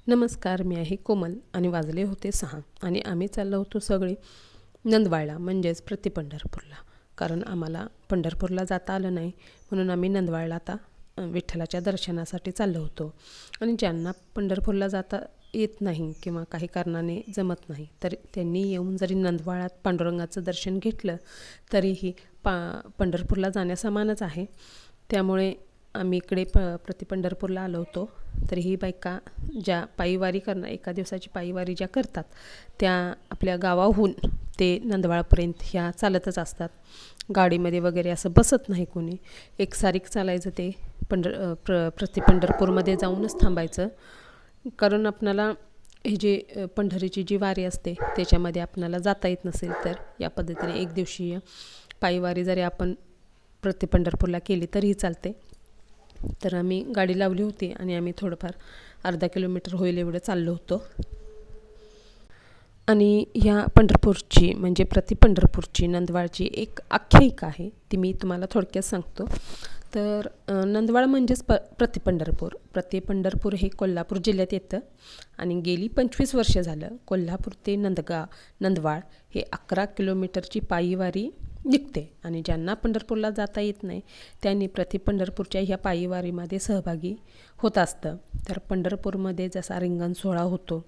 नमस्कार, मी आहे कोमल आणि वाजले होते 6 आणि आम्ही चाललो होतो सगळे नंदवाळला म्हणजेच पंढरपूरला. कारण आम्हाला पंढरपूरला जाता आलं नाही म्हणून आम्ही नंदवाळला आता विठ्ठलाच्या दर्शनासाठी चाललो होतो. आणि ज्यांना पंढरपूरला जाता येत नाही किंवा काही कारणाने जमत नाही तर त्यांनी येऊन जरी नंदवाळात पांडुरंगाचं दर्शन घेतलं तरीही पंढरपूरला जाण्यासमानच आहे. त्यामुळे आम्ही इकडे पंढरपूरला आलो होतो. तर ही बायका ज्या पायीवारी एका दिवसाची पायीवारी ज्या करतात त्या आपल्या गावाहून ते नंदवाळपर्यंत ह्या चालतच असतात. गाडीमध्ये वगैरे असं बसत नाही कोणी. एकसारिक चालायचं ते पंढरपूरमध्ये जाऊनच थांबायचं. कारण आपणाला हे जे पंढरीची जी वारी असते त्याच्यामध्ये आपणाला जाता येत नसेल तर या पद्धतीने एक दिवशीय पायीवारी जरी आपण पंढरपूरला केली तरीही चालते. तर आम्ही गाडी लावली होती आणि आम्ही थोडंफार अर्धा किलोमीटर होईल एवढं चाललो होतो. आणि ह्या पंढरपूरची म्हणजे पंढरपूरची नंदवाळची एक आख्यायिका आहे, ती मी तुम्हाला थोडक्यात सांगतो. तर नंदवाळ म्हणजेच पंढरपूर हे कोल्हापूर जिल्ह्यात येतं आणि गेली 25 वर्ष झालं कोल्हापूर ते नंदवाळ हे 11 किलोमीटरची पायीवारी निघते. आणि ज्यांना पंढरपूरला जाता येत नाही त्यांनी पंढरपूरच्या ह्या पायीवारीमध्ये सहभागी होत असतं. तर पंढरपूरमध्ये जसा रिंगण सोहळा होतो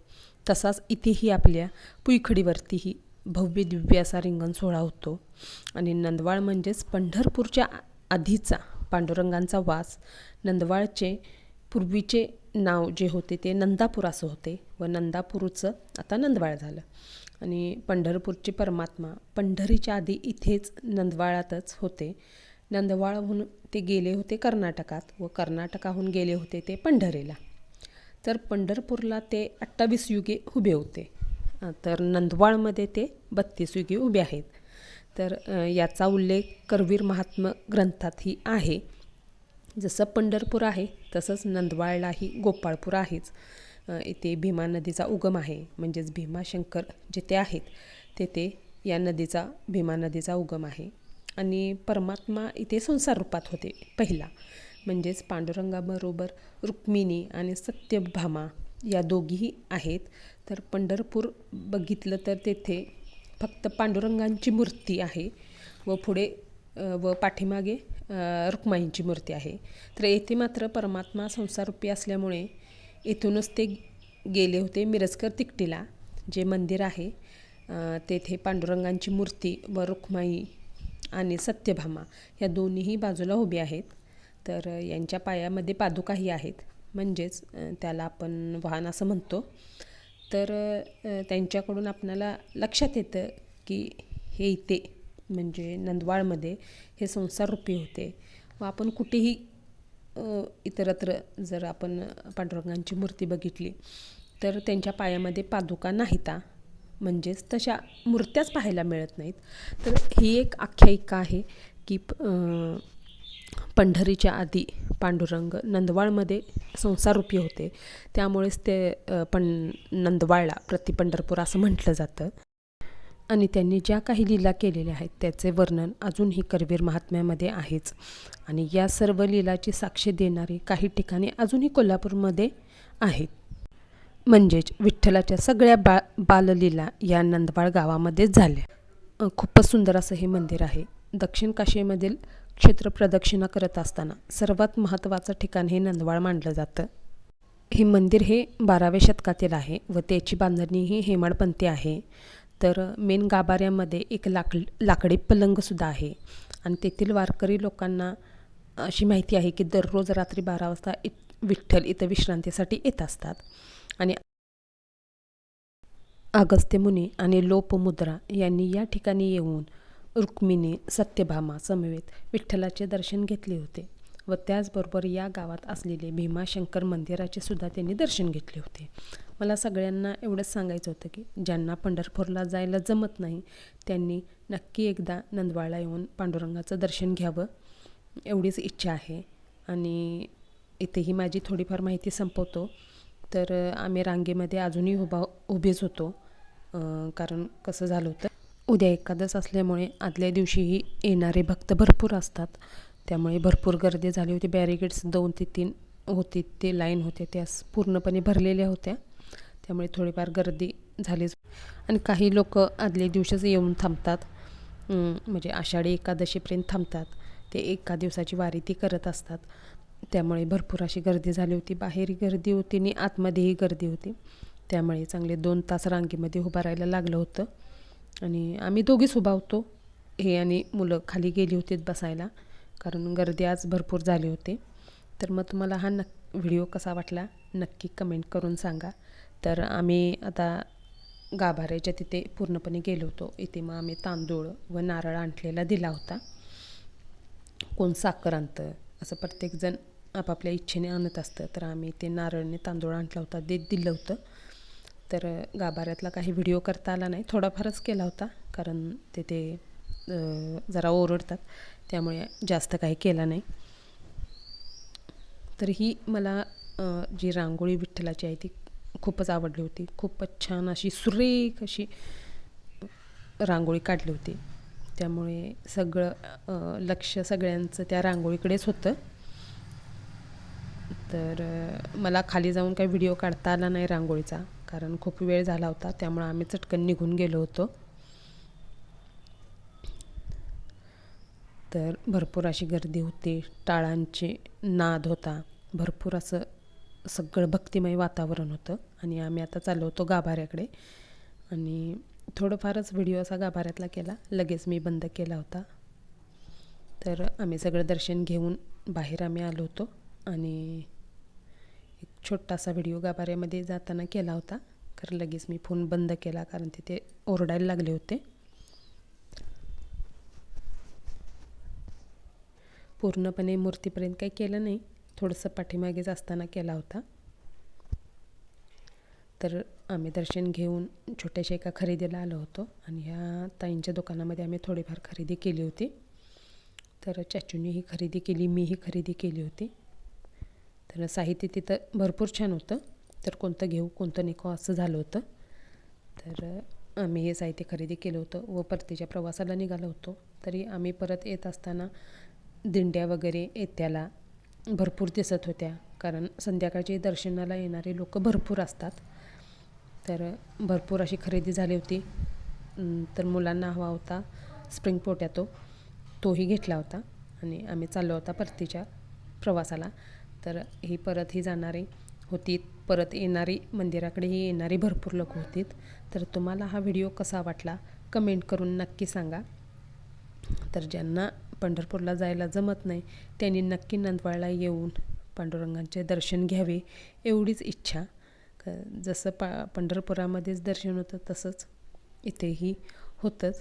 तसाच इथेही आपल्या पुईखडीवरतीही भव्य दिव्य असा रिंगण सोहळा होतो. आणि नंदवाळ म्हणजेच पंढरपूरच्या आधीचा पांडुरंगांचा वास. नंदवाळचे पूर्वीचे नाव जे होते ते नंदापूर असं होते व नंदापूरचं आता नंदवाळ झालं. आणि पंढरपूरचे परमात्मा पंढरीच्या आधी इथेच नंदवाळातच होते. नंदवाळहून ते गेले होते कर्नाटकात व कर्नाटकाहून गेले होते ते पंढरीला. तर पंढरपूरला ते 28 युगे उभे होते, तर नंदवाळमध्ये ते 32 युगे उभे आहेत. तर याचा उल्लेख करवीर महात्म्य ग्रंथातही आहे. जसं पंढरपूर आहे तसंच नंदवाळलाही गोपाळपूर आहेच. इथे भीमा नदीचा उगम आहे, म्हणजेच भीमाशंकर जिथे आहेत तेथे या भीमा नदीचा उगम आहे. आणि परमात्मा इथे संसार रूपात होते पहिला, म्हणजेच पांडुरंगाबरोबर रुक्मिणी आणि सत्यभामा या दोघीही आहेत. तर पंढरपूर बघितलं तर तेथे फक्त पांडुरंगांची मूर्ती आहे व पुढे व पाठीमागे रुक्माईंची मूर्ती आहे. तर येथे मात्र परमात्मा संसाररूपी असल्यामुळे इथूनच ते गेले होते मिरजकर तिकटीला. जे मंदिर आहे तेथे पांडुरंगांची मूर्ती व रुक्माई आणि सत्यभामा या दोन्हीही बाजूला उभी आहेत. तर यांच्या पायामध्ये पादुकाही आहेत, म्हणजेच त्याला आपण वाहन असं म्हणतो. तर त्यांच्याकडून आपणाला लक्षात येतं की हे इथे म्हणजे नंदवाळमध्ये हे संसाररूपी होते. व आपण कुठेही इतरत्र जर आपण पांडुरंगांची मूर्ती बघितली तर त्यांच्या पायामध्ये पादुका नाहीता, म्हणजेच तशा मूर्त्याच पाहायला मिळत नाहीत. तर ही एक आख्यायिका आहे की पंढरीच्या आधी पांडुरंग नंदवाळमध्ये संसाररूपी होते, त्यामुळेच ते नंदवाळला पंढरपूर असं म्हटलं जातं. आणि त्यांनी ज्या काही लीला केलेल्या आहेत त्याचे वर्णन अजूनही करवीर महात्म्यामध्ये आहेच. आणि या सर्व लीलाची साक्ष देणारी काही ठिकाणे अजूनही कोल्हापूरमध्ये आहेत. म्हणजेच विठ्ठलाच्या सगळ्या बाललीला या नंदवाळ गावामध्येच झाल्या. खूपच सुंदर असं हे मंदिर आहे. दक्षिण काशीमधील क्षेत्र प्रदक्षिणा करत असताना सर्वात महत्त्वाचं ठिकाण हे नंदवाळ मानलं जातं. हे मंदिर हे 12व्या शतकातील आहे व त्याची बांधणी ही हेमाडपंथी आहे. तर मेन गाभाऱ्यामध्ये एक लाकडी पलंगसुद्धा आहे. आणि तेथील वारकरी लोकांना अशी माहिती आहे की दररोज रात्री 12 वाजता विठ्ठल इथं विश्रांतीसाठी येत असतात. आणि अगस्त्य मुनी आणि लोपमुद्रा यांनी या ठिकाणी येऊन रुक्मिणी सत्यभामा समवेत विठ्ठलाचे दर्शन घेतले होते व त्याचबरोबर या गावात असलेले भीमाशंकर मंदिराचे सुद्धा त्यांनी दर्शन घेतले होते. मला सगळ्यांना एवढंच सांगायचं होतं की ज्यांना पंढरपूरला जायला जमत नाही त्यांनी नक्की एकदा नंदवाळला येऊन पांडुरंगाचं दर्शन घ्यावं, एवढीच इच्छा आहे. आणि इथेही माझी थोडीफार माहिती संपवतो. तर आम्ही रांगेमध्ये अजूनही उभेच होतो. कारण कसं झालं होतं, उद्या एकादश असल्यामुळे आदल्या दिवशीही येणारे भक्त भरपूर असतात, त्यामुळे भरपूर गर्दी झाली होती. बॅरिगेड्स 2 ते 3 होती ते लाईन होते त्या पूर्णपणे भरलेल्या होत्या, त्यामुळे थोडीफार गर्दी झालीच. आणि काही लोक आदल्या दिवशीच येऊन थांबतात, म्हणजे आषाढी एकादशीपर्यंत थांबतात. ते एका दिवसाची वारी ती करत असतात, त्यामुळे भरपूर अशी गर्दी झाली होती. बाहेरही गर्दी होती आणि आतमध्येही गर्दी होती, त्यामुळे चांगले 2 तास रांगेमध्ये उभं राहायला लागलं होतं. आणि आम्ही दोघीच उभा होतो, हे आणि मुलं खाली गेली होती बसायला, कारण गर्दी आज भरपूर झाली होती. तर मग तुम्हाला हा व्हिडिओ कसा वाटला नक्की कमेंट करून सांगा. तर आम्ही आता गाभाऱ्याच्या तिथे पूर्णपणे गेलो होतो. इथे मग आम्ही तांदूळ व नारळ आणलेला दिला होता. कोण साखर आणतं, असं प्रत्येकजण आपापल्या इच्छेने आणत असतं. तर आम्ही ते नारळने तांदूळ आणला होता, ते दिलं होतं. तर गाभाऱ्यातला काही व्हिडिओ करता आला नाही, थोडाफारच केला होता, कारण ते जरा ओरडतात, त्यामुळे जास्त काही केला नाही. तर ही मला जी रांगोळी विठ्ठलाची आहे ती खूपच आवडली होती. खूपच छान अशी सुरेख अशी रांगोळी काढली होती, त्यामुळे सगळं लक्ष सगळ्यांचं त्या रांगोळीकडेच होतं. तर मला खाली जाऊन काही व्हिडिओ काढता आला नाही रांगोळीचा, कारण खूप वेळ झाला होता, त्यामुळे आम्ही चटकन निघून गेलो होतो. तर भरपूर अशी गर्दी होती, टाळांचे नाद होता, भरपूर असं सगळं भक्तिमय वातावरण होतं. आणि आम्ही आता चाललो होतो गाभाऱ्याकडे, आणि थोडंफारच व्हिडिओ असा गाभाऱ्यातला केला, लगेच मी बंद केला होता. तर आम्ही सगळं दर्शन घेऊन बाहेर आम्ही आलो होतो, आणि एक छोटासा व्हिडिओ गाभाऱ्यामध्ये जाताना केला होता, कारण लगेच मी फोन बंद केला, कारण तिथे ओरडायला लागले होते. पूर्णपणे मूर्तीपर्यंत काही केलं नाही, थोडंसं पाठीमागेच असताना केला होता. तर आम्ही दर्शन घेऊन छोट्याशा एका खरेदीला आलो होतो, आणि ह्या ताईंच्या दुकानामध्ये आम्ही थोडीफार खरेदी केली होती. तर चाचूंनीही खरेदी केली, मीही खरेदी केली होती. तर साहित्य तिथं भरपूर छान होतं, तर कोणतं घेऊ कोणतं नको असं झालं होतं. तर आम्ही हे साहित्य खरेदी केलं होतं व परतीच्या प्रवासाला निघालो होतो. तरी आम्ही परत येत असताना दिंड्या वगैरे येत्याला भरपूर दिसत होत्या, कारण संध्याकाळची दर्शनाला येणारे लोक भरपूर असतात. तर भरपूर अशी खरेदी झाली होती. तर मुलांना हवा होता स्प्रिंग पोटॅटो, तोही घेतला होता. आणि आम्ही चाललो होता परतीच्या प्रवासाला. तर ही परत ही जाणारी होती, परत येणारी मंदिराकडेही येणारी भरपूर लोक होती. तर तुम्हाला हा व्हिडिओ कसा वाटला कमेंट करून नक्की सांगा. तर ज्यांना पंढरपूरला जायला जमत नाही त्यांनी नक्की नंदवाळला येऊन पांडुरंगांचे दर्शन घ्यावे, एवढीच इच्छा. जसं पंढरपुरामध्येच दर्शन होतं तसंच इथेही होतंच.